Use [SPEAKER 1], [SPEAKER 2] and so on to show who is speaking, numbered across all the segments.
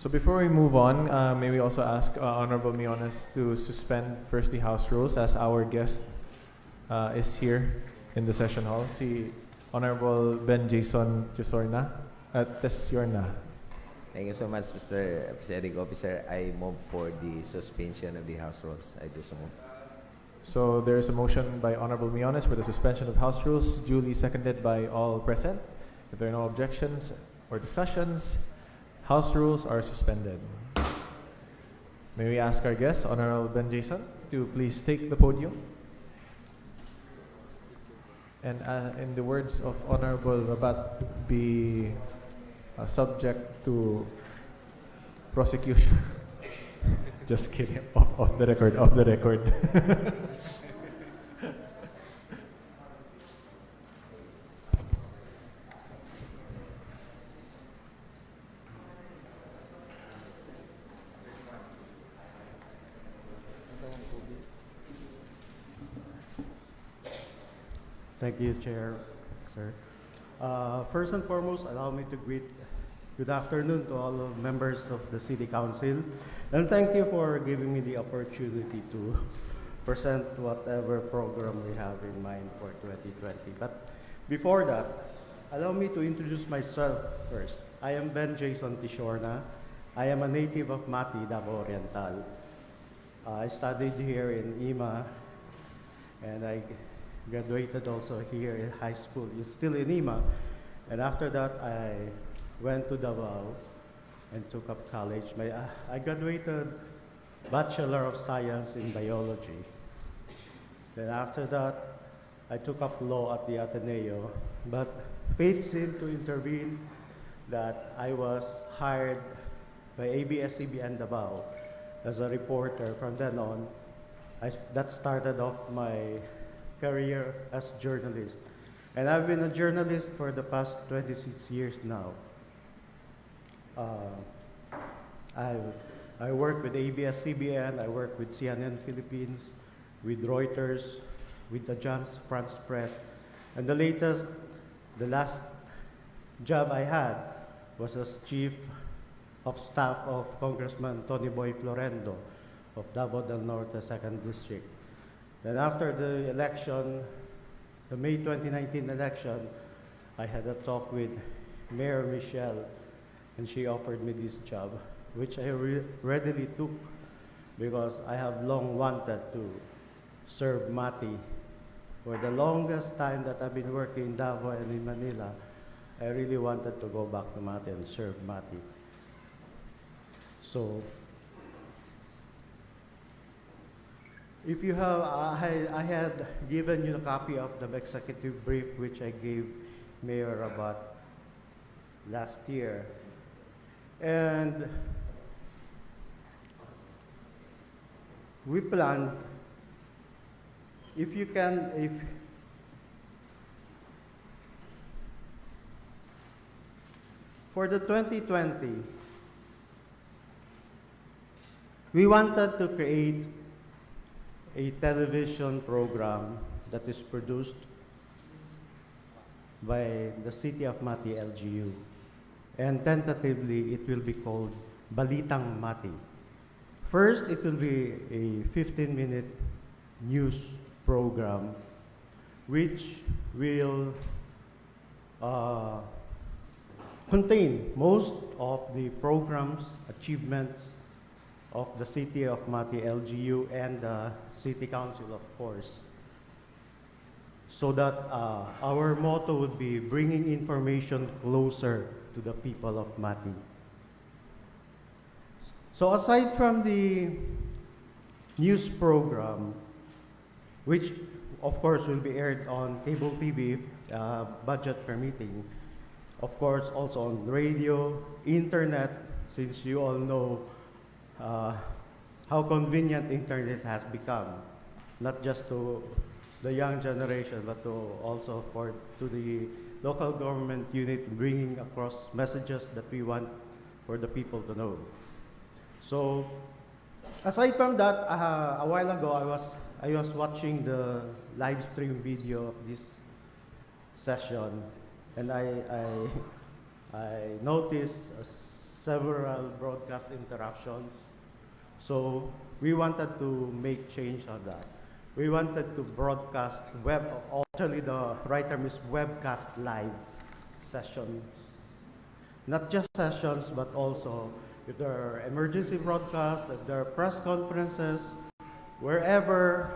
[SPEAKER 1] So before we move on, may we also ask Honorable Miones to suspend first the House rules as our guest is here in the session hall. Si Honorable Ben Jason Tisorna at Tesiorna.
[SPEAKER 2] Thank you so much, Mr. Presiding Officer. I move for the suspension of the House rules. I do so move.
[SPEAKER 1] So there is a motion by Honorable Miones for the suspension of House rules, duly seconded by all present. If there are no objections or discussions, House rules are suspended. May we ask our guest, Honorable Ben Jason, to please take the podium. And in the words of Honorable Rabat, be subject to prosecution. Just kidding. Off the record. Off the record.
[SPEAKER 3] Thank you, Chair, sir. First and foremost, allow me to greet good afternoon to all of members of the City Council, and thank you for giving me the opportunity to present whatever program we have in mind for 2020. But before that, allow me to introduce myself first. I am Ben Jason Tisorna. I am a native of Mati, Davao Oriental. I studied here in IMA, and I graduated also here in high school, still in IMA. And after that, I went to Davao and took up college. I graduated Bachelor of Science in Biology. Then after that, I took up law at the Ateneo. But fate seemed to intervene that I was hired by ABS-CBN Davao as a reporter. From then on, that started off my career as a journalist. And I've been a journalist for the past 26 years now. I work with ABS-CBN, I work with CNN Philippines, with Reuters, with the Agence France Press. And the last job I had was as Chief of Staff of Congressman Tony Boy Florendo of Davao del Norte, 2nd District. Then after the election, the May 2019 election, I had a talk with Mayor Michelle, and she offered me this job, which I readily took because I have long wanted to serve Mati. For the longest time that I've been working in Davao and in Manila, I really wanted to go back to Mati and serve Mati. So, if you have, I had given you a copy of the executive brief which I gave Mayor Rabat last year. And we planned, for the 2020, we wanted to create a television program that is produced by the City of Mati LGU. And tentatively, it will be called Balitang Mati. First, it will be a 15-minute news program which will contain most of the programs, achievements of the City of Mati LGU and the City Council, of course. So that our motto would be bringing information closer to the people of Mati. So aside from the news program, which of course will be aired on cable TV, budget permitting, of course also on radio, internet, since you all know how convenient internet has become, not just to the young generation, but also to the local government unit, bringing across messages that we want for the people to know. So, aside from that, a while ago I was watching the live stream video of this session, and I noticed several broadcast interruptions. So we wanted to make change on that. We wanted to broadcast actually the right term is webcast live sessions. Not just sessions, but also if there are emergency broadcasts, if there are press conferences, wherever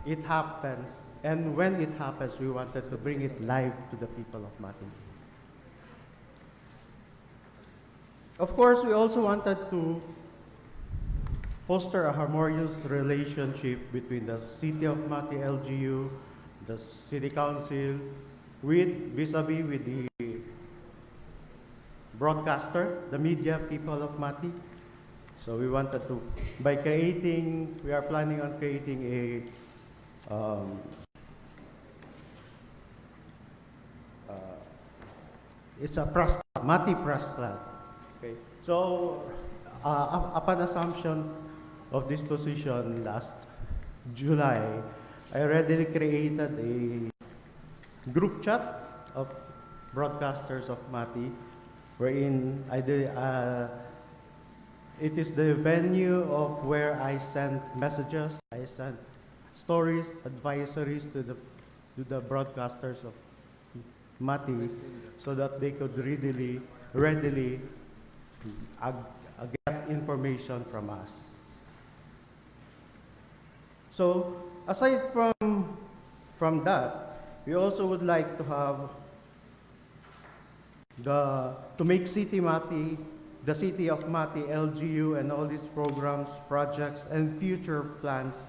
[SPEAKER 3] it happens, and when it happens, we wanted to bring it live to the people of Mati. Of course, we also wanted to foster a harmonious relationship between the City of Mati LGU, the City Council, vis-a-vis with the broadcaster, the media people of Mati. So we wanted to, we are planning on creating it's a press club, Mati Press Club. Okay. So upon assumption of this position last July, I already created a group chat of broadcasters of Mati, wherein it is the venue of where I send messages, I send stories, advisories to the broadcasters of Mati, so that they could readily get information from us. So aside from that, we also would like to have to make the City of Mati, LGU, and all these programs, projects, and future plans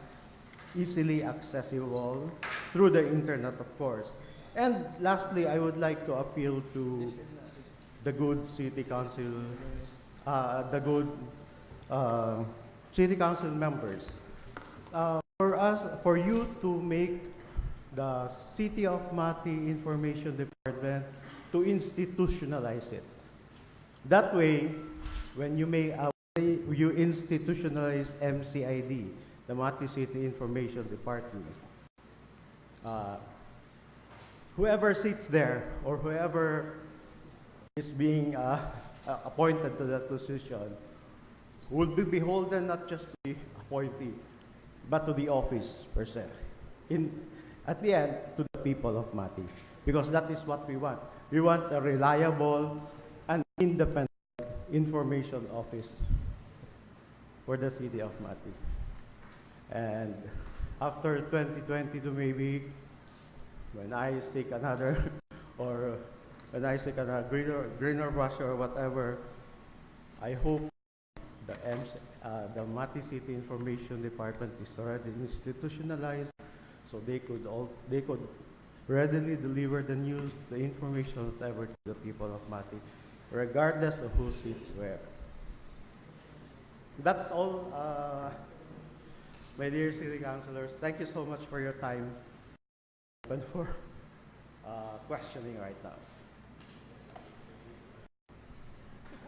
[SPEAKER 3] easily accessible through the internet, of course. And lastly, I would like to appeal to the good City Council, City Council members. For you to make the City of Mati Information Department to institutionalize it. That way, when you institutionalize MCID, the Mati City Information Department, whoever sits there or whoever is being appointed to that position will be beholden not just to the appointee, but to the office per se. At the end, to the people of Mati, because that is what we want. We want a reliable and independent information office for the City of Mati. And after 2022, maybe, when I seek another, or when I seek another greener brush or whatever, I hope the Mati City Information Department is already institutionalized, so they could readily deliver the news, the information, whatever, to the people of Mati, regardless of who sits where. That's all, my dear City Councilors. Thank you so much for your time and for questioning right now.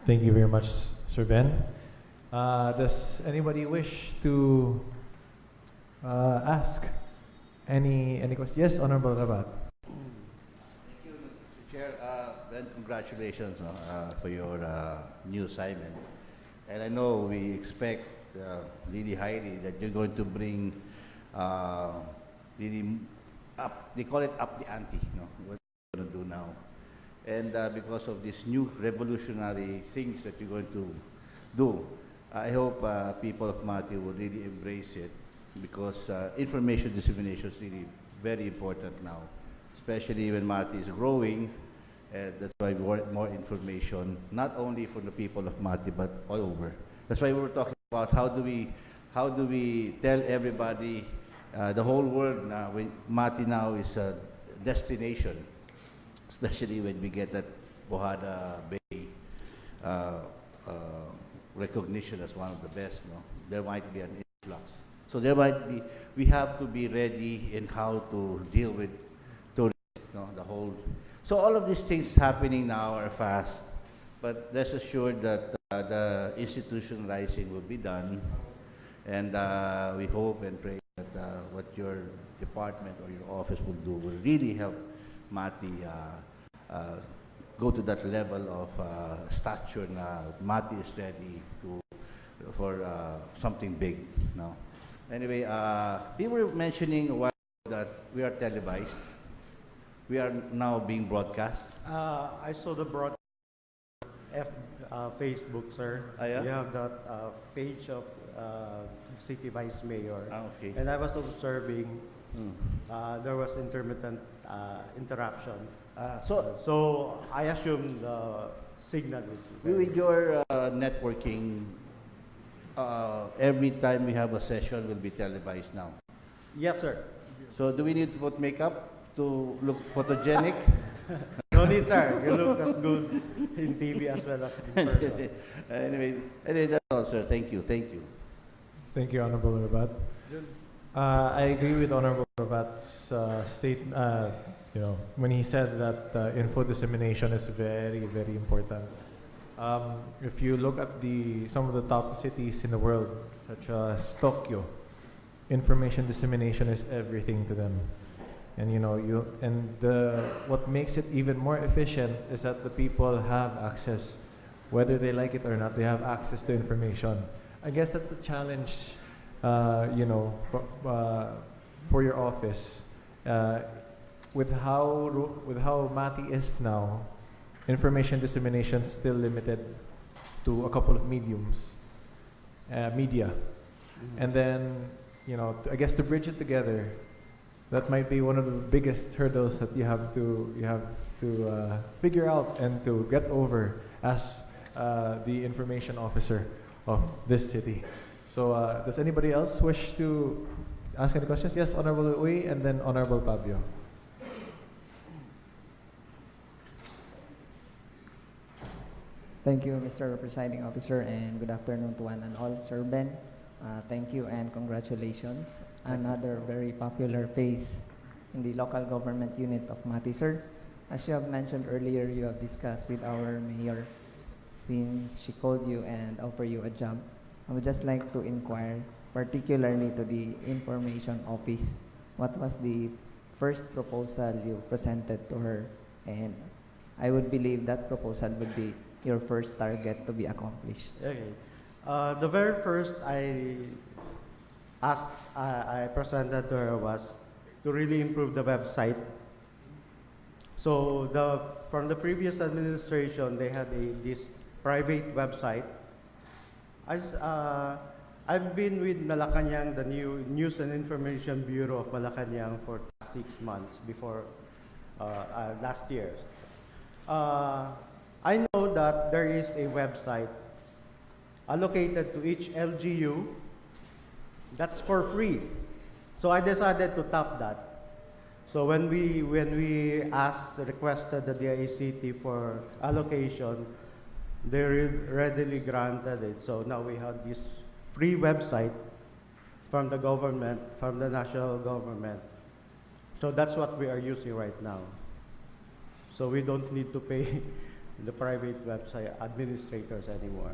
[SPEAKER 1] Thank you very much, Sir Ben. Does anybody wish to ask any questions? Yes, Honorable Rabat.
[SPEAKER 4] Thank you, Mr. Chair. Ben, congratulations for your new assignment. And I know we expect really highly that you're going to bring really up, they call it up the ante, what you're going to do now. And because of these new revolutionary things that you're going to do, I hope people of Mati will really embrace it, because information dissemination is really very important now, especially when Mati is growing. That's why we want more information, not only for the people of Mati, but all over. That's why we were talking about how do we tell everybody, the whole world now, when Mati now is a destination, especially when we get that Bohada Bay recognition as one of the best. There might be an influx. So we have to be ready in how to deal with tourists, the whole. So all of these things happening now are fast, but rest assured that the institutionalizing will be done, and we hope and pray that what your department or your office will do will really help Mati go to that level of stature na Mati is ready for something big. No? Anyway, we were mentioning a while that we are televised. We are now being broadcast.
[SPEAKER 3] I saw the broadcast Facebook, sir.
[SPEAKER 4] Yeah?
[SPEAKER 3] You have that page of City Vice Mayor.
[SPEAKER 4] Okay.
[SPEAKER 3] And I was observing there was intermittent interruption. So I assume the signal is
[SPEAKER 4] With your networking, every time we have a session will be televised now.
[SPEAKER 3] Yes, sir.
[SPEAKER 4] So do we need to put makeup to look photogenic?
[SPEAKER 3] No need, sir. You look as good in TV as well as in person.
[SPEAKER 4] anyway, that's all, sir. Thank you.
[SPEAKER 1] Thank you, Honorable Rabat. I agree with Honorable Rabat's statement. When he said that info dissemination is very, very important. If you look at some of the top cities in the world, such as Tokyo, information dissemination is everything to them. And what makes it even more efficient is that the people have access, whether they like it or not. They have access to information. I guess that's the challenge, for your office. With how Mati is now, information dissemination is still limited to a couple of media. And then, I guess to bridge it together, that might be one of the biggest hurdles that you have to figure out and to get over as the information officer of this city. So, does anybody else wish to ask any questions? Yes, Honorable Uy, and then Honorable Fabio.
[SPEAKER 5] Thank you, Mr. Presiding Officer, and good afternoon to one and all. Sir Ben, thank you and congratulations. Another very popular face in the local government unit of Mati, sir. As you have mentioned earlier, you have discussed with our mayor since she called you and offered you a job. I would just like to inquire, particularly to the information office, what was the first proposal you presented to her? And I would believe that proposal would be your first target to be accomplished.
[SPEAKER 3] Okay. The very first I presented to her was to really improve the website. So from the previous administration, they had this private website. I've been with Malacanang, the new News and Information Bureau of Malacanang, for 6 months before last year. I know that there is a website allocated to each LGU that's for free. So I decided to tap that. So when we requested the DICT for allocation, they readily granted it. So now we have this free website from the government, from the national government. So that's what we are using right now. So we don't need to pay the private website administrators anymore.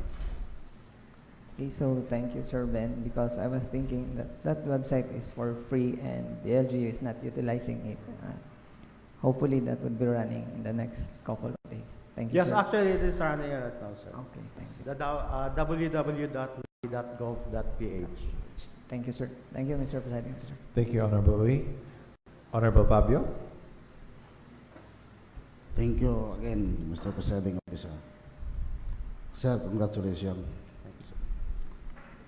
[SPEAKER 5] Okay, so thank you, Sir Ben, because I was thinking that website is for free and the LGU is not utilizing it. Hopefully that would be running in the next couple of days. Thank you,
[SPEAKER 3] Yes,
[SPEAKER 5] sir.
[SPEAKER 3] actually it is running right now, sir.
[SPEAKER 5] Okay, thank you.
[SPEAKER 3] The www.gov.ph.
[SPEAKER 5] Thank you, sir. Thank you, Mr. Presiding Officer.
[SPEAKER 1] Thank you, Honorable Uy. Honorable Fabio.
[SPEAKER 6] Thank you again, Mr. Presiding Officer. Sir, congratulations.
[SPEAKER 3] Thank you, sir.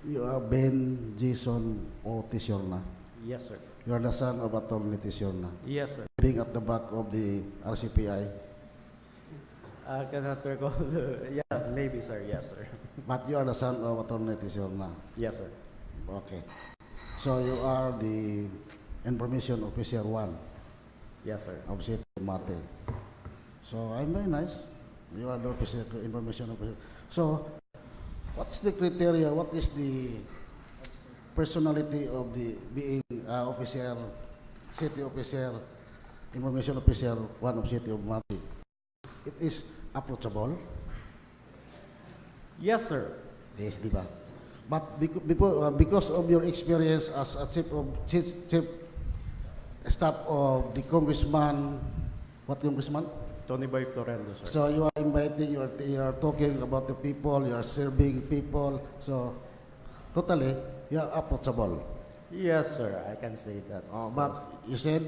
[SPEAKER 6] You are Ben Jason O. Tisorna.
[SPEAKER 3] Yes, sir.
[SPEAKER 6] You are the son of Attorney Tisorna.
[SPEAKER 3] Yes, sir.
[SPEAKER 6] Being at the back of the RCPI.
[SPEAKER 3] I cannot recall. Yeah, maybe, sir. Yes, sir.
[SPEAKER 6] But you are the son of Attorney Tisorna.
[SPEAKER 3] Yes, sir.
[SPEAKER 6] Okay. So you are the Information Officer 1
[SPEAKER 3] Yes, sir.
[SPEAKER 6] of City of Marte. So I'm very nice. You are the officer, information officer. So what is the criteria? What is the personality of the being officer, city officer, information officer, 1 of City of Marte? It is approachable.
[SPEAKER 3] Yes, sir.
[SPEAKER 6] Yes, di ba? But because of your experience as a chief staff of the congressman, what congressman?
[SPEAKER 3] Tony Boy Florendo, sir.
[SPEAKER 6] So you are inviting, you are talking about the people, you are serving people. So totally, you are approachable.
[SPEAKER 3] Yes, sir. I can say that.
[SPEAKER 6] But you said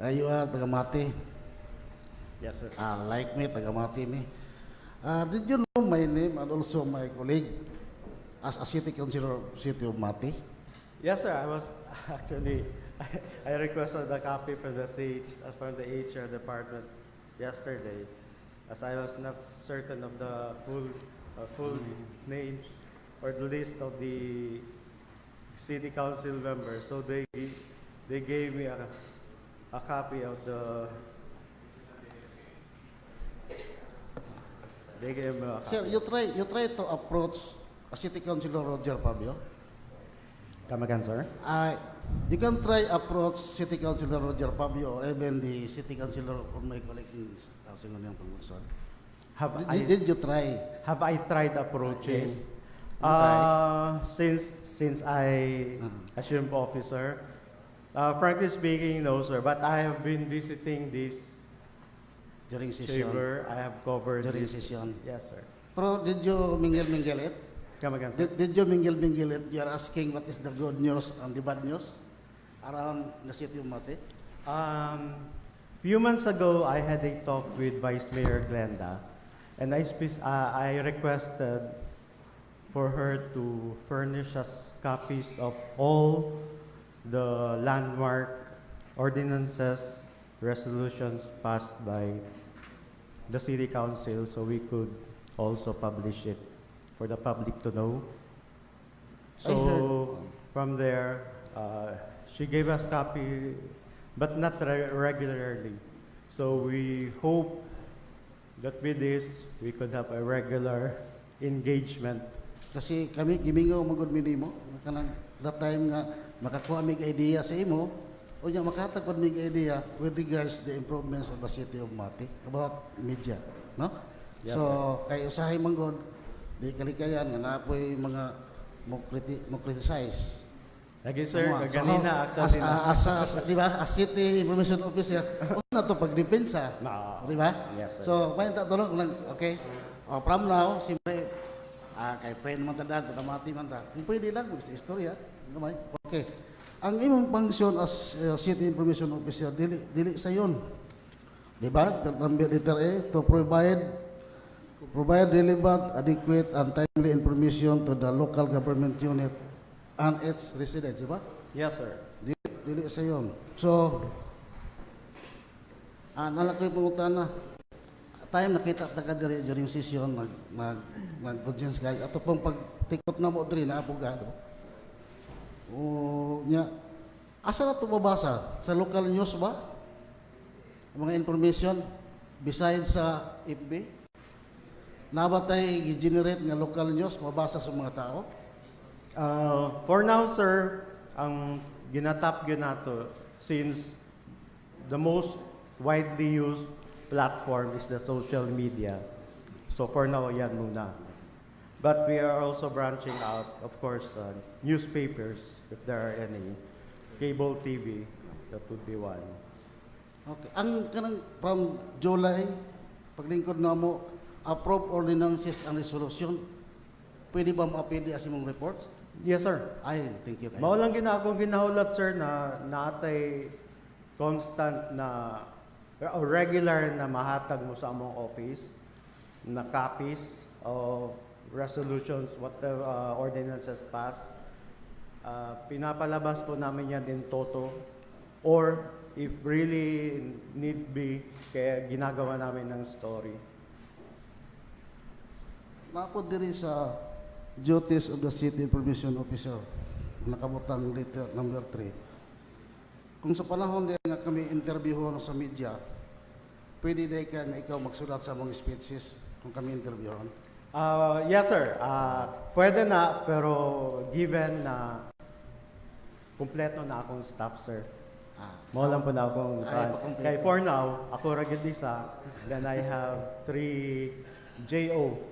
[SPEAKER 6] you are taga-Mati.
[SPEAKER 3] Yes, sir.
[SPEAKER 6] Like me, taga-Mati me. Did you know my name and also my colleague as a city councilor of City of Mati?
[SPEAKER 3] Yes, sir. I was actually, I requested a copy from the from the HR department yesterday, as I was not certain of the full names or the list of the city council members. So they gave me a copy of the. They gave me a copy.
[SPEAKER 6] Sir, you try to approach a city councilor Roger Fabio.
[SPEAKER 3] Come again, sir?
[SPEAKER 6] You can try approach City Councilor Roger Fabio or even the City Councilor of my colleague in Housing Union Promotion. Did you try?
[SPEAKER 3] Have I tried approaching?
[SPEAKER 6] Yes. You try.
[SPEAKER 3] Since I assumed officer, frankly speaking, no, sir. But I have been visiting this
[SPEAKER 6] During session.
[SPEAKER 3] chamber. I have covered
[SPEAKER 6] During
[SPEAKER 3] this.
[SPEAKER 6] session.
[SPEAKER 3] Yes, sir.
[SPEAKER 6] Pero did you mingle it?
[SPEAKER 3] Come again, sir.
[SPEAKER 6] Did you mingle it? You are asking what is the good news and the bad news around the city of Mati?
[SPEAKER 3] Few months ago, I had a talk with Vice Mayor Glenda, and I requested for her to furnish us copies of all the landmark ordinances, resolutions passed by the City Council, so we could also publish it for the public to know. So from there, she gave us copy, but not regularly. So we hope that with this, we could have a regular engagement.
[SPEAKER 6] Kasi kami, gimingaw magod mi nimo, kanang that time nga makakuha mig idea sa imo, o nya makatagod mig idea with regards the improvements of the city of Mati about media, no?
[SPEAKER 3] Yes,
[SPEAKER 6] So kay usahay manggod di kalikayan nga napoy mga mo criticize.
[SPEAKER 3] Lagi sir,
[SPEAKER 6] Ano,
[SPEAKER 3] kanina
[SPEAKER 6] as,
[SPEAKER 3] actually.
[SPEAKER 6] di ba, as city information officer, na to pagdepensa,
[SPEAKER 3] No.
[SPEAKER 6] di ba?
[SPEAKER 3] Yes, sir.
[SPEAKER 6] So, may tanong lang, okay, from now, siyempre, kay friend man tanda, tagamati man ta, kung pwede lang, gusto istorya, gamay. Okay. Ang imong function as city information officer, dili sa yun. Di ba? Number letter A, to provide relevant, adequate, and timely information to the local government unit and its residents, di ba?
[SPEAKER 3] Yes, sir.
[SPEAKER 6] Dili sa yun. So, nalaki pangutana, time nakita taga diri during session, nag-audience guys, ato pong pagtikot na mo diri na abogado. O, nya, asa na ito babasa? Sa local news ba? Mga information, besides sa FB? Nabatay, gi-generate nga local news, mabasa sa mga tao?
[SPEAKER 3] For now, sir, ang ginatap nato, since the most widely used platform is the social media. So for now, yan muna. But we are also branching out, of course, newspapers, if there are any, cable TV, that would be one.
[SPEAKER 6] Okay. Ang kanang from July, paglingkod na mo, approve ordinances and resolution, pwede ba ma-appeal as imong reports?
[SPEAKER 3] Yes, sir.
[SPEAKER 6] Ay, thank you.
[SPEAKER 3] Mao lang akong ginahulat, sir, na naatay constant na o regular na mahatag mo sa among office na copies of resolutions, whatever ordinances passed. Pinapalabas po namin yan in toto, or if really need be, kaya ginagawa namin ng story.
[SPEAKER 6] Nako diri sa duties of the city information officer, nakabutang letter number 3. Kung sa panahon din nga kami interviewon sa media, pwede na ka nga ikaw magsulat sa mga speeches kung kami interviewon?
[SPEAKER 3] Yes, sir. Pwede na, pero given na kumpleto na akong staff, sir. Mao lang po na akong
[SPEAKER 6] pakumpleto.
[SPEAKER 3] kay for now, ako ra gid isa, then I have 3 JO.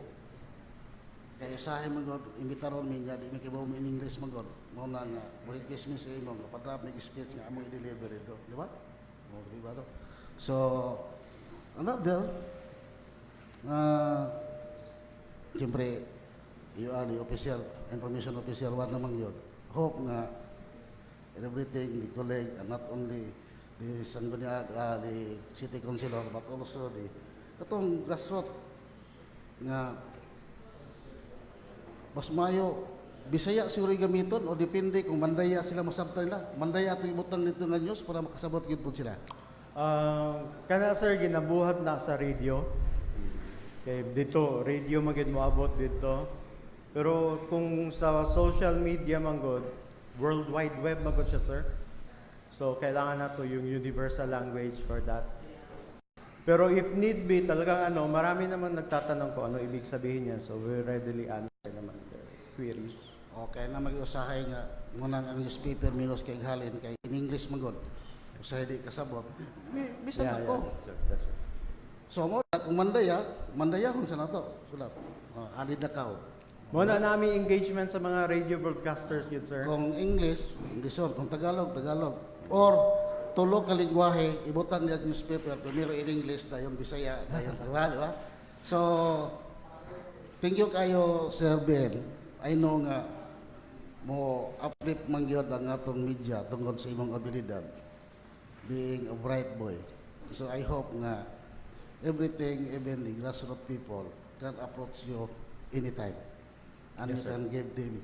[SPEAKER 6] Kaya sa akin magod, imbitaron mi nga, di mi kibaw mo in English magod. Mo na nga, request mi sa imo, kapadrap na speech nga among i-deliver ito. Di ba? O, di ba to? So, Another, uh, siyempre, you are the official, information official, one naman yun. Hope nga, in everything, the colleague, and not only the Sangguniang, the city councilor, but also the, itong grassroots nga, mas mayo, Bisaya siguro gamiton o depende kung Mandaya sila masabtan nila. Mandaya ito ibutang nito nga news para makasabot gid po sila.
[SPEAKER 3] Kana sir, ginabuhat na sa radio. Kay dito, radio magid moabot dito. Pero kung sa social media manggod, World Wide Web manggod siya sir. So kailangan nato yung universal language for that. Pero if need be, talagang marami naman nagtatanong ko ano ibig sabihin niya. So we readily answer naman their queries.
[SPEAKER 6] Okay na mag-usahay nga munang ang newspaper minus kay halin kay in English magod. Usahay di kasabot. Bisan ako.
[SPEAKER 3] That's right.
[SPEAKER 6] So mo kung Mandaya kung sa nato. Sulat. Anid na kao.
[SPEAKER 3] Muna namin engagement sa mga radio broadcasters yun sir.
[SPEAKER 6] Kung English, Englishon, kung Tagalog, Tagalog. Or tulo ka lingwahe ibutang niya newspaper primero in English dayon Bisaya dayon Tagalog, di ba? So thank you kayo Sir Ben. I know nga mo uplift man gyud ang atong media tungod sa imong abilidad being a bright boy. So I hope nga everything, even the grassroots people can approach you anytime and
[SPEAKER 3] Yes,
[SPEAKER 6] you can give them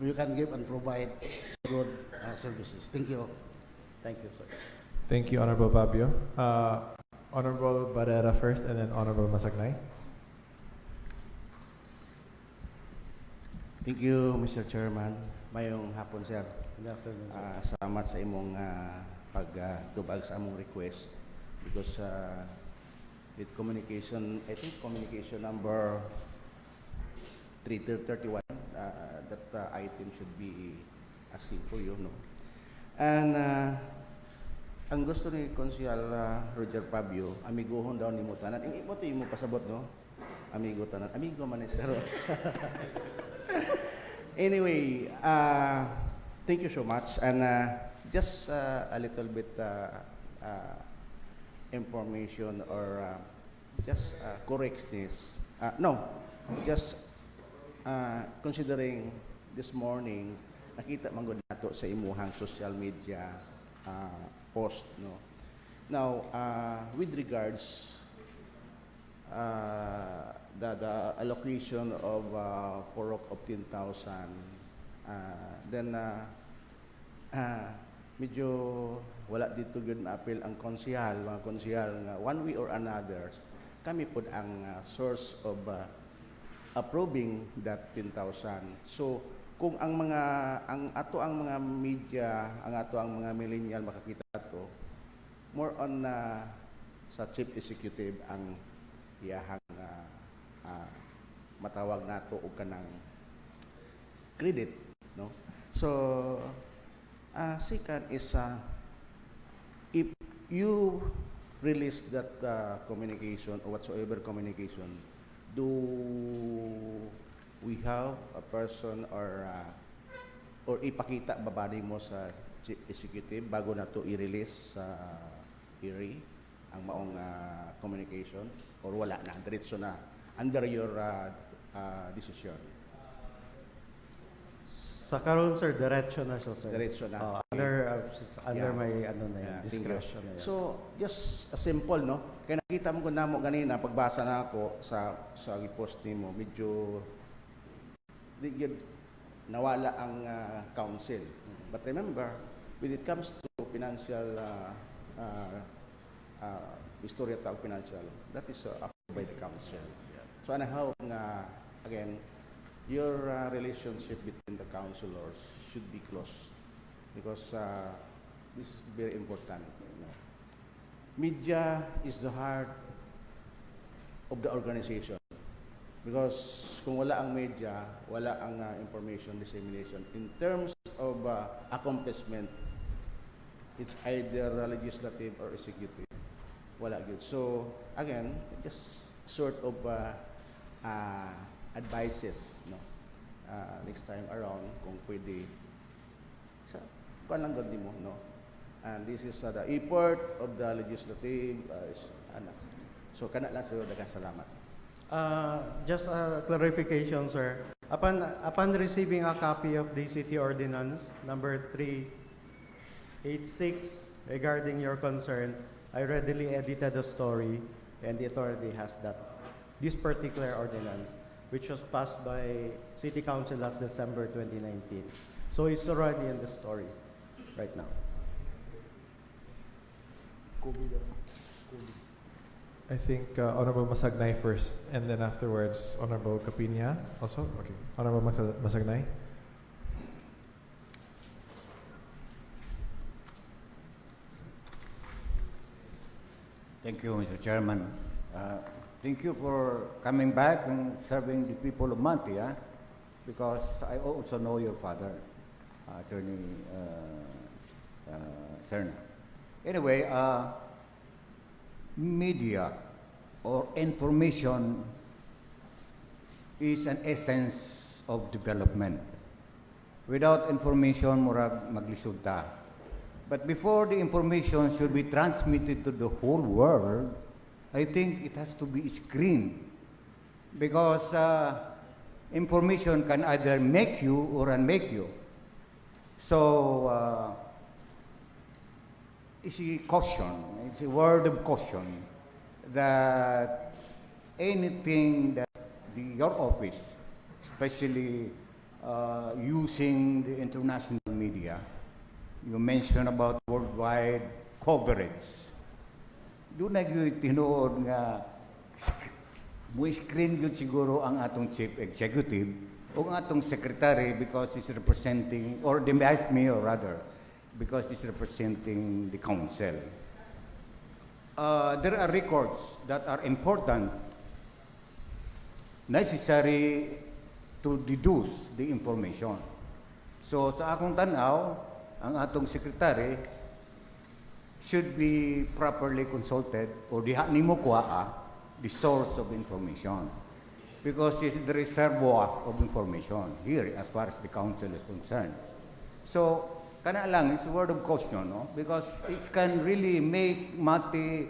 [SPEAKER 6] you can give and provide good services. Thank you.
[SPEAKER 3] Thank you sir.
[SPEAKER 1] Thank you, Honorable Fabio. Honorable Barrera first, and then Honorable Masagnay.
[SPEAKER 7] Thank you, Mr. Chairman. Mayong hapon, sir.
[SPEAKER 3] Good afternoon sir.
[SPEAKER 7] Salamat sa imong pagtubag sa among request because with communication, I think communication number 331, that item should be asking for you, no? And ang gusto ni Konsyal Roger Fabio, amiguhon daw ni mo tanan. Ang imo to imo pasabot, no? Amigo tanan. Amigo man ni sir. Anyway, thank you so much, and just a little bit information or just correctness. No, just considering this morning, nakita man gud nato sa imuhang social media post, no. Now, with regards the allocation of Porok of 10,000, then medyo wala dito yun na-appeal ang mga konsihal nga one way or another kami pod ang source of approving that 10,000. So kung ang ato ang mga media, ang ato ang mga millennial makakita to, more on sa chief executive ang iyahang matawag nato og kanang credit, no? So second is if you release that communication or whatsoever communication, do we have a person or ipakita babadi mo sa chief executive bago na to i-release sa ERI ang maong communication, or wala na, diretso na under your decision?
[SPEAKER 3] Sa karon sir, diretso na siya sir.
[SPEAKER 7] Diretso na.
[SPEAKER 3] Under
[SPEAKER 7] Yeah.
[SPEAKER 3] my na yan,
[SPEAKER 7] Yeah,
[SPEAKER 3] discretion na yan.
[SPEAKER 7] So, just a simple, no? Kaya nakita mo ko na mo ganina, pagbasa na ako sa post nimo, medyo nawala ang council. But remember, when it comes to financial istorya tawag financial, that is approved by the council. So I hope nga, again, your relationship between the councilors should be close because this is very important. You know. Media is the heart of the organization because kung wala ang media, wala ang information dissemination. In terms of accomplishment, it's either legislative or executive. Wala good. So again, just sort of advices, no? Next time around, kung pwede, kung lang gandi mo, no? And this is the effort of the legislative, Ano. So kana lang siguro daghang salamat.
[SPEAKER 3] Just a clarification, sir. Upon receiving a copy of the city ordinance number 386 regarding your concern, I readily edited the story, and it already has this particular ordinance, which was passed by City Council last December 2019. So it's already in the story right now.
[SPEAKER 1] I think Honorable Masagnay first, and then afterwards Honorable Capinia also. Okay, Honorable Masagnay.
[SPEAKER 8] Thank you, Mr. Chairman. Thank you for coming back and serving the people of Manti, because I also know your father, Attorney Serna. Anyway, media or information is an essence of development. Without information, murag maglisod ta. But before the information should be transmitted to the whole world, I think it has to be screened, because information can either make you or unmake you. So it's a caution, it's a word of caution that anything that your office, especially using the international media, you mentioned about worldwide coverage. Doon na yung tinuod nga mo screen yun siguro ang atong chief executive o ang atong secretary, because he's representing, or the vice mayor rather, because he's representing the council. There are records that are important, necessary to deduce the information. So sa akong tanaw, ang atong secretary should be properly consulted, or diha nimo kuha the source of information, because it's the reservoir of information here as far as the council is concerned. So kana lang is a word of caution, no? Because it can really make Mati,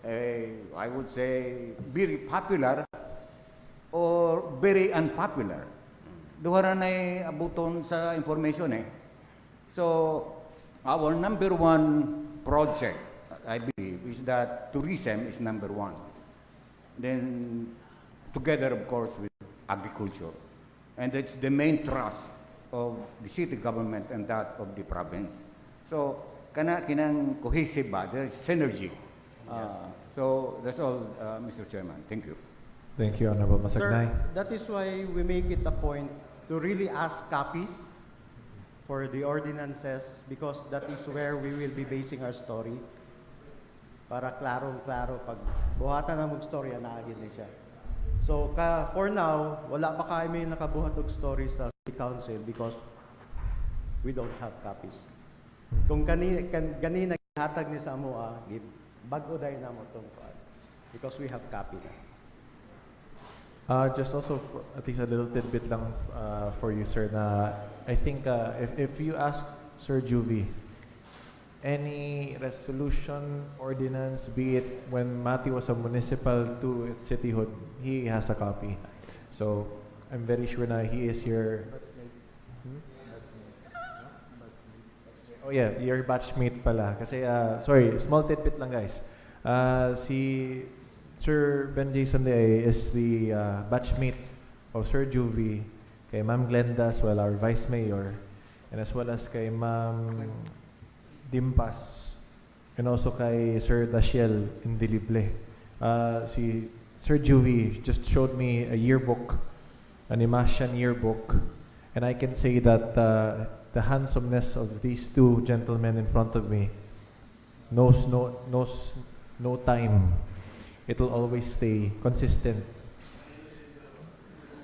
[SPEAKER 8] I would say, very popular or very unpopular. Duha na abuton sa information eh. So our number one project, I believe, is that tourism is number one. Then together, of course, with agriculture. And it's the main thrust of the city government and that of the province. So kinang cohesive ba? There's synergy. So that's all, Mr. Chairman. Thank you.
[SPEAKER 1] Thank you, Honorable Masagnay.
[SPEAKER 3] Sir, that is why we make it a point to really ask copies for the ordinances, because that is where we will be basing our story. Para klarong-klaro, pag buhatan na mag-story, anaagin na siya. So, for now, wala pa kami nakabuhat og story sa City Council because we don't have copies. Kung ganina hatag ni sa amoa, bago dahil na mo itong because we have copy.
[SPEAKER 1] Just also, at least a little tidbit lang for you, sir, na I think if you ask Sir Juvie, any resolution, ordinance, be it when Mati was a municipal to its cityhood, he has a copy. So, I'm very sure na he is your... Oh yeah, your batchmate pala. Kasi, sorry, small tidbit lang guys. Si Sir Ben Jason Day is the batchmate of Sir Juvie, kay Ma'am Glenda as well, our Vice Mayor, and as well as kay Ma'am Dimpas, and also kay Sir Dashiel Indelible. Si Sir Juvie just showed me a yearbook, an Imasian yearbook, and I can say that the handsomeness of these two gentlemen in front of me knows no time. It will always stay consistent.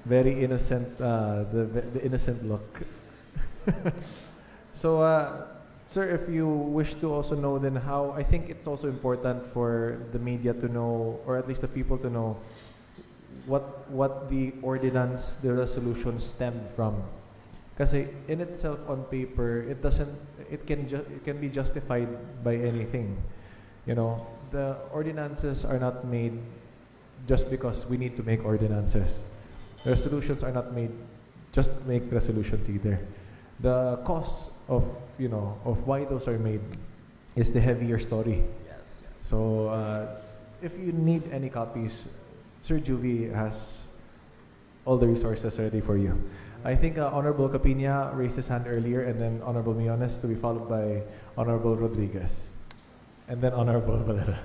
[SPEAKER 1] Very innocent, the innocent look. So, sir, if you wish to also know then how, I think it's also important for the media to know, or at least the people to know, what the ordinance, the resolution stemmed from. Kasi in itself on paper, it can be justified by anything. You know, the ordinances are not made just because we need to make ordinances. Resolutions are not made just to make resolutions either. The cost of of why those are made is the heavier story. So if you need any copies, Sir Juvie has all the resources ready for you. I think Honorable Capina raised his hand earlier, and then Honorable Miones, to be followed by Honorable Rodriguez, and then Honorable Valera.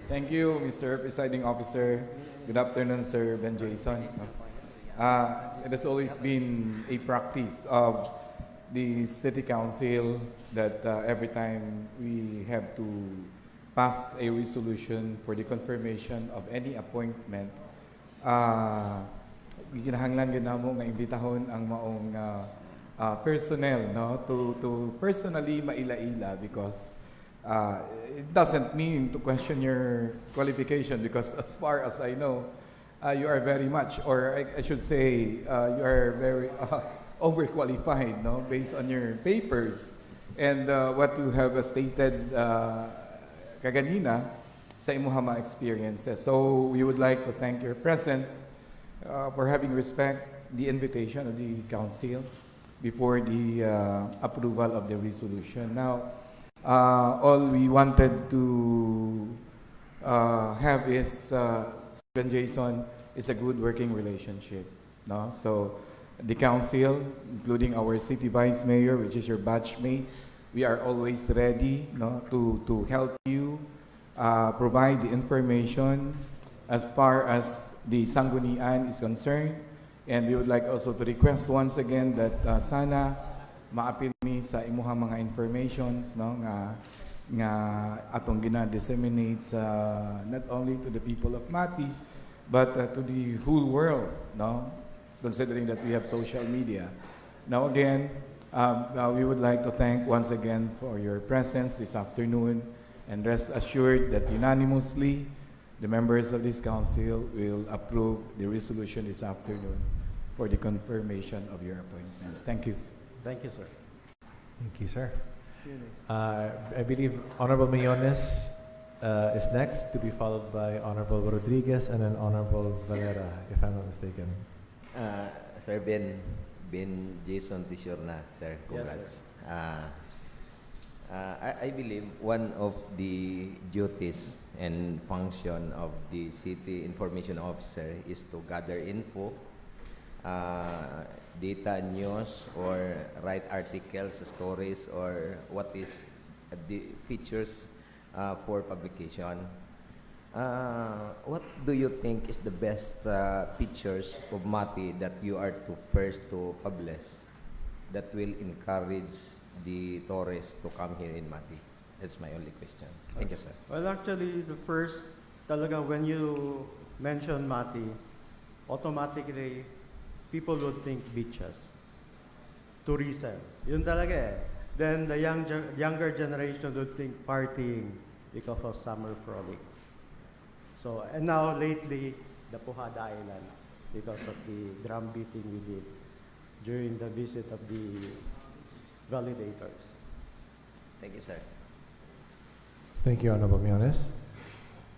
[SPEAKER 9] Thank you, Mr. Presiding Officer. Good afternoon, Sir Ben Jason. It has always been a practice of the City Council that every time we have to pass a resolution for the confirmation of any appointment, ginahanglan yun namo nga imbitahon ang maong personnel, no, to personally maila-ila, because it doesn't mean to question your qualification, because as far as I know, you are very much, or I should say, you are very overqualified, no, based on your papers and what you have stated kaganina sa imuha mga experiences. So we would like to thank your presence for having respect the invitation of the council before the approval of the resolution. Now, all we wanted to have is Ben Jason is a good working relationship, no? So the council, including our city vice mayor, which is your batchmate, we are always ready, no, to help you provide the information as far as the Sanggunian is concerned. And we would like also to request once again that sana maapil mi sa imuha mga informations, no, nga atong gina-disseminate not only to the people of Mati, but to the whole world, no, considering that we have social media. Now again, we would like to thank once again for your presence this afternoon, and rest assured that unanimously the members of this council will approve the resolution this afternoon for the confirmation of your appointment. Thank you.
[SPEAKER 3] Thank you, sir.
[SPEAKER 1] Thank you, sir. I believe Honorable Miones is next, to be followed by Honorable Rodriguez and then Honorable Valera, if I'm not mistaken.
[SPEAKER 2] Sir Ben Jason Tishorna, sir. Congrats.
[SPEAKER 3] Yes,
[SPEAKER 2] I believe one of the duties and function of the city information officer is to gather info, data, news, or write articles, stories, or what is the features for publication. What do you think is the best features of Mati that you are to first to publish that will encourage the tourists to come here in Mati? That's my only question. Thank you, sir.
[SPEAKER 3] Well, actually, the first, talaga, when you mention Mati, automatically, people would think beaches, tourism. Yun talaga eh. Then the younger generation would think partying because of summer frolic. So, and now lately, the Puhada Island, because of the drum beating we did during the visit of the validators.
[SPEAKER 2] Thank you, sir.
[SPEAKER 1] Thank you, Honorable Miones.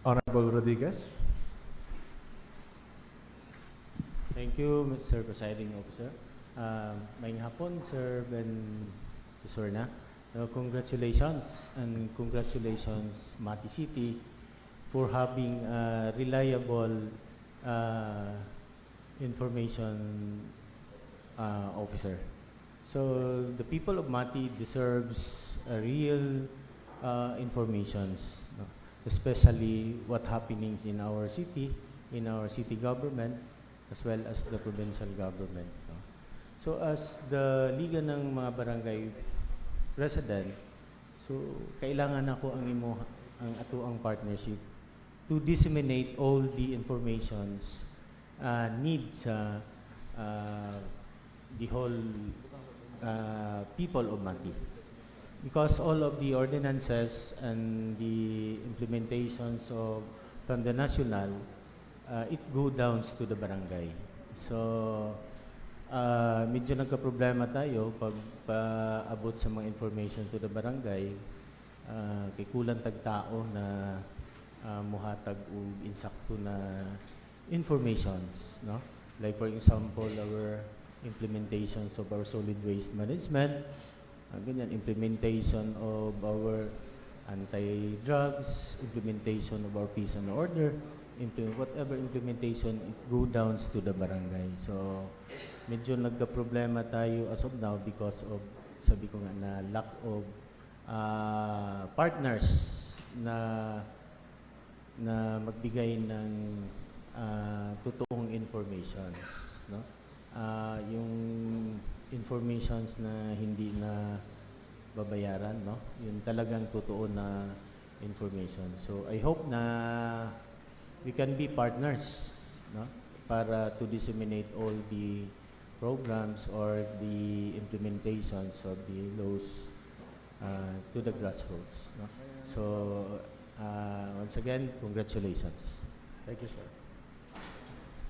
[SPEAKER 1] Honorable Rodriguez.
[SPEAKER 10] Thank you, Mr. Presiding Officer. Maayong hapon, Sir Ben Tisorna. Congratulations and congratulations, Mati City, for having a reliable information officer. So the people of Mati deserves a real informations, no? Especially what happenings in our city government, as well as the provincial government. No? So as the Liga ng mga Barangay President, so kailangan ako ang atuang partnership to disseminate all the informations needs the whole people of Mati. Because all of the ordinances and the implementations from the national, it go down to the barangay. So medyo nagka-problema tayo pag paabot sa mga information to the barangay, kay kulang tag tao na muhatag og insakto na informations, no? Like for example, our implementations of our solid waste management, ganyan, implementation of our anti-drugs, implementation of our peace and order, whatever implementation, it go downs to the barangay. So, medyo nagka-problema tayo as of now because of, sabi ko nga, na lack of partners na magbigay ng totoong informations, no? Yung informations na hindi na babayaran, no? Yung talagang totoo na information. So I hope na we can be partners, no? Para to disseminate all the programs or the implementations of the laws to the grassroots, no? So once again, congratulations.
[SPEAKER 3] Thank you, sir.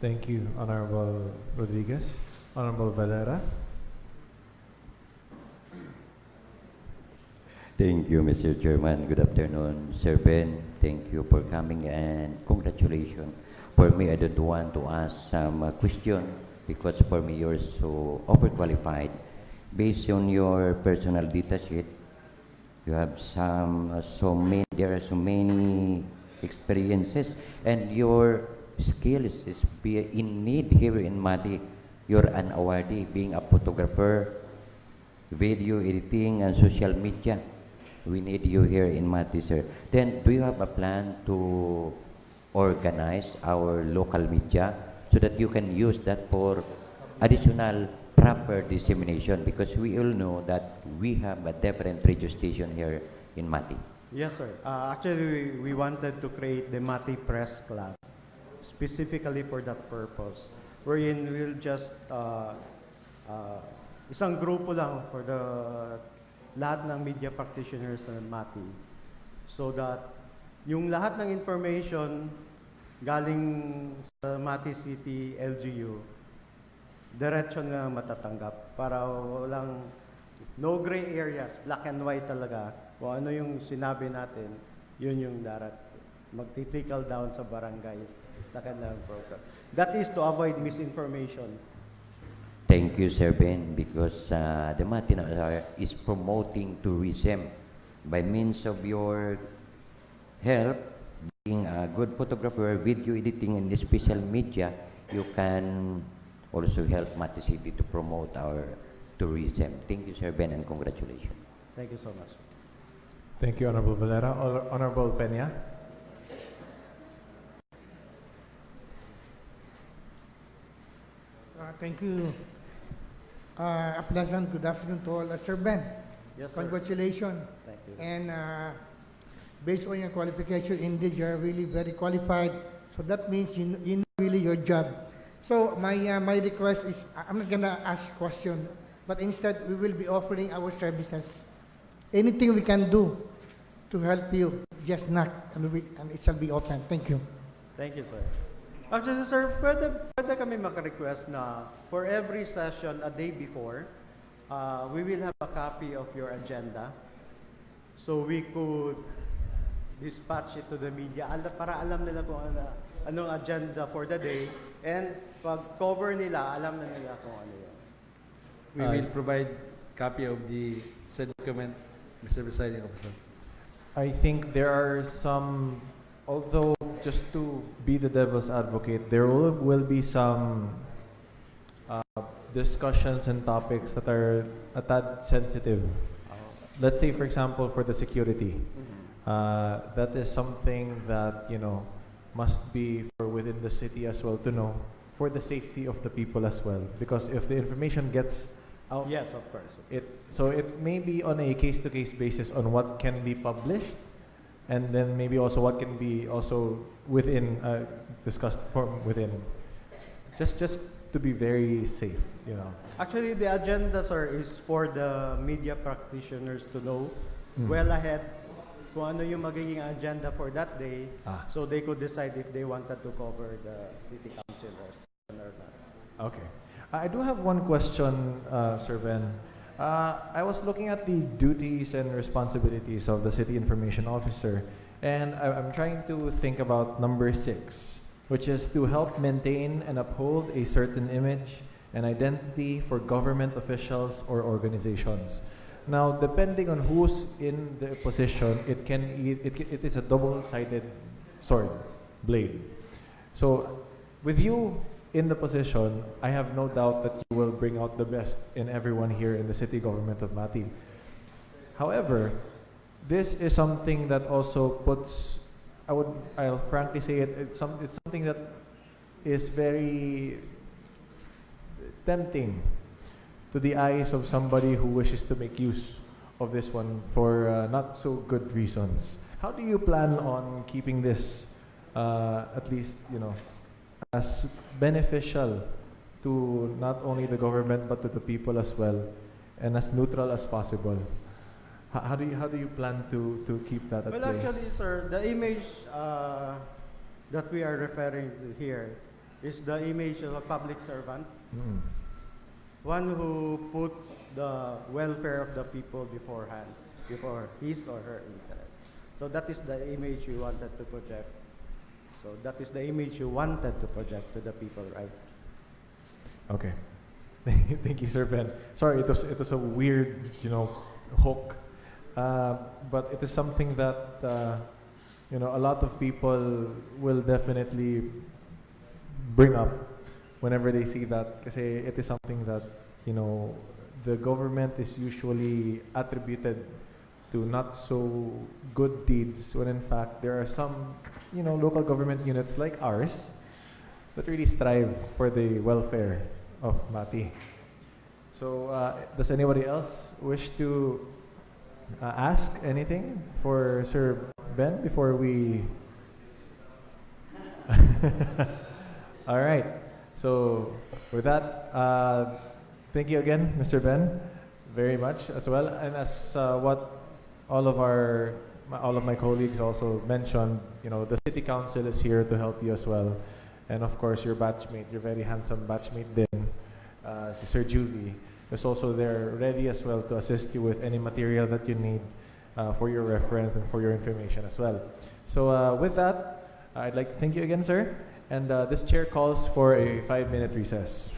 [SPEAKER 1] Thank you, Honorable Rodriguez. Honorable Valera.
[SPEAKER 11] Thank you, Mr. Chairman. Good afternoon, Sir Ben. Thank you for coming and congratulations. For me, I don't want to ask some question because for me you're so overqualified. Based on your personal data sheet, you have there are so many experiences and your skills is in need here in Mati. You're an awardee, being a photographer, video editing, and social media. We need you here in Mati, sir. Then, do you have a plan to organize our local media so that you can use that for additional proper dissemination? Because we all know that we have a different radio station here in Mati.
[SPEAKER 3] Yes, sir. Actually, we wanted to create the Mati Press Club specifically for that purpose. Wherein we'll just, isang grupo lang for the lahat ng media practitioners ng Mati. So that yung lahat ng information galing sa Mati City LGU, diretso na matatanggap para walang no gray areas, black and white talaga. Kung ano yung sinabi natin, yun yung magti-trickle down sa barangays sa kanilang program. That is to avoid misinformation.
[SPEAKER 11] Thank you, Sir Ben, because the Matina is promoting tourism by means of your help, being a good photographer, video editing, and special media. You can also help Mati City to promote our tourism. Thank you, Sir Ben, and congratulations.
[SPEAKER 3] Thank you so much.
[SPEAKER 1] Thank you, Honorable Valera. Honorable Peña.
[SPEAKER 12] Thank you. A pleasant good afternoon to all. Sir Ben,
[SPEAKER 3] Yes, sir.
[SPEAKER 12] congratulations.
[SPEAKER 3] Thank you.
[SPEAKER 12] And based on your qualification, indeed, you are really very qualified. So that means you know really your job. So my request is, I'm not gonna ask question, but instead we will be offering our services. Anything we can do to help you, just knock and it shall be open. Thank you.
[SPEAKER 3] Thank you, sir. Actually, sir, pwede kami maka-request na for every session a day before, we will have a copy of your agenda. So we could dispatch it to the media para alam nila kung anong agenda for the day. And pag cover nila, alam na nila kung ano yun.
[SPEAKER 13] We will provide copy of the said document, Mr. Presiding Officer.
[SPEAKER 1] I think there are some, although just to be the devil's advocate, there will be some discussions and topics that are a tad sensitive. Let's say, for example, for the security. That is something that, must be for within the city as well to know, for the safety of the people as well. Because if the information gets out,
[SPEAKER 3] Yes, of course.
[SPEAKER 1] so it may be on a case-to-case basis on what can be published, and then maybe also what can be also within discussed from within. Just to be very safe,
[SPEAKER 3] Actually, the agenda, sir, is for the media practitioners to know well ahead kung ano yung magiging agenda for that day, so they could decide if they wanted to cover the city council or not.
[SPEAKER 1] Okay. I do have one question, Sir Ben. I was looking at the duties and responsibilities of the City Information Officer, and I'm trying to think about number 6, which is to help maintain and uphold a certain image and identity for government officials or organizations. Now, depending on who's in the position, it is a double-sided sword blade. So, with you in the position, I have no doubt that you will bring out the best in everyone here in the city government of Mati. However, this is something that also puts, I'll frankly say it's something that is very tempting to the eyes of somebody who wishes to make use of this one for not so good reasons. How do you plan on keeping this, at least, as beneficial to not only the government but to the people as well, and as neutral as possible? How do you plan to keep that at
[SPEAKER 3] Well,
[SPEAKER 1] play?
[SPEAKER 3] actually, sir, the image that we are referring to here is the image of a public servant, one who puts the welfare of the people beforehand, before his or her interest. So that is the image we wanted to project. So that is the image you wanted to project to the people, right?
[SPEAKER 1] Okay. Thank you, Sir Ben. Sorry, it was a weird, hook. But it is something that a lot of people will definitely bring up whenever they see that, because it is something that the government is usually attributed to not so good deeds, when in fact there are some local government units like ours that really strive for the welfare of Mati. So does anybody else wish to ask anything for Sir Ben before we... All right. So with that, thank you again, Mr. Ben, very much as well. And as what all of my colleagues also mentioned, the City Council is here to help you as well. And of course, your batchmate, your very handsome batchmate Din, si Sir Juvie, is also there ready as well to assist you with any material that you need for your reference and for your information as well. So with that, I'd like to thank you again, sir. And this chair calls for a 5-minute recess.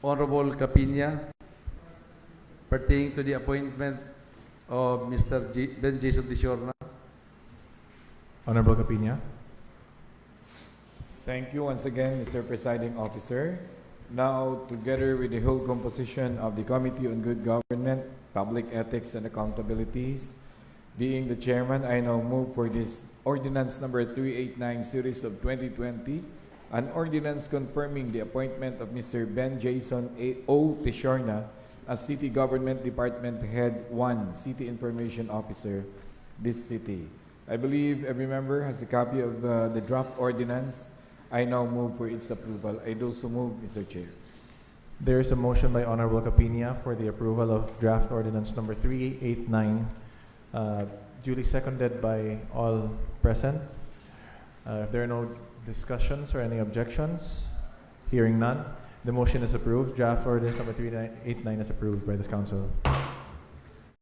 [SPEAKER 13] Honorable Capina, pertaining to the appointment of Mr. Ben Jason Dishorna.
[SPEAKER 1] Honorable Capina.
[SPEAKER 9] Thank you once again, Mr. Presiding Officer. Now, together with the whole composition of the Committee on Good Government, Public Ethics and Accountabilities, being the chairman, I now move for this Ordinance Number 389 Series of 2020, an ordinance confirming the appointment of Mr. Ben Jason O. Tishorna as City Government Department Head 1 City Information Officer, this city. I believe every member has a copy of the draft ordinance. I now move for its approval. I do so move, Mr. Chair.
[SPEAKER 1] There is a motion by Honorable Capina for the approval of draft ordinance number 389, duly seconded by all present. If there are no discussions or any objections, hearing none, The motion is approved. Draft ordinance number 3989 is approved by this council.